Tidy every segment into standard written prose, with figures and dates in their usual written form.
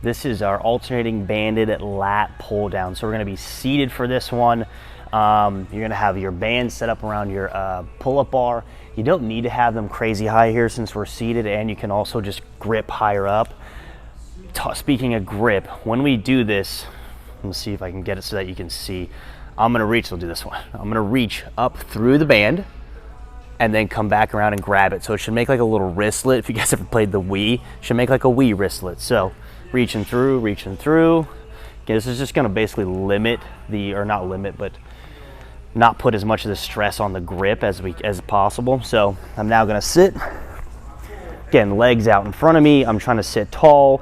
This is our alternating banded lat pull down. So we're gonna be seated for this one. You're gonna have your band set up around your pull-up bar. You don't need to have them crazy high here since we're seated, and you can also just grip higher up. Speaking of grip, when we do this, let me see if I can get it so that you can see. I'm gonna reach, we'll do this one. I'm gonna reach up through the band and then come back around and grab it. So it should make like a little wristlet. If you guys ever played the Wii, it should make like a Wii wristlet. So reaching through. Okay, this is just gonna basically limit the, or not limit, but not put as much of the stress on the grip as possible. So I'm now gonna sit. Again, legs out in front of me. I'm trying to sit tall.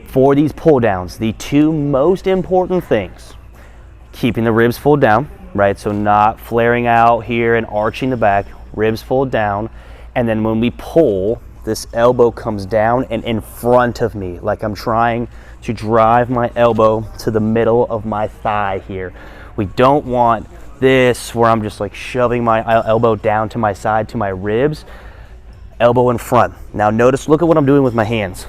For these pull downs, the two most important things, keeping the ribs fold down, right? So not flaring out here and arching the back, ribs fold down. And then when we pull, this elbow comes down and in front of me, like I'm trying to drive my elbow to the middle of my thigh here. We don't want this where I'm just like shoving my elbow down to my side, to my ribs. Elbow in front. Now notice, look at what I'm doing with my hands.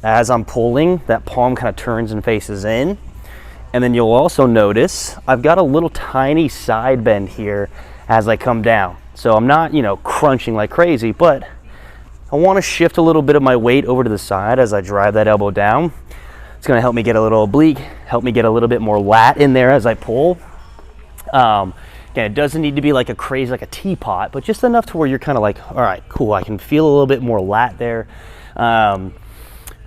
As I'm pulling, that palm kind of turns and faces in. And then you'll also notice I've got a little tiny side bend here as I come down. So I'm not, crunching like crazy, but I want to shift a little bit of my weight over to the side as I drive that elbow down. It's going to help me get a little oblique, help me get a little bit more lat in there as I pull. Again, it doesn't need to be like a crazy, like a teapot, but just enough to where you're kind of like, all right, cool, I can feel a little bit more lat there.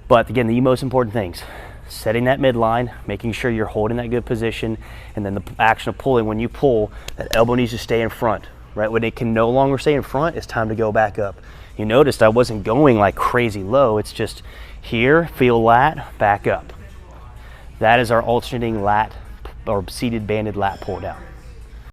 But again, the most important things, setting that midline, making sure you're holding that good position, and then the action of pulling. When you pull, that elbow needs to stay in front, right? When it can no longer stay in front, it's time to go back up. You noticed I wasn't going like crazy low. It's just here, feel lat, back up. That is our alternating lat or seated banded lat pull down.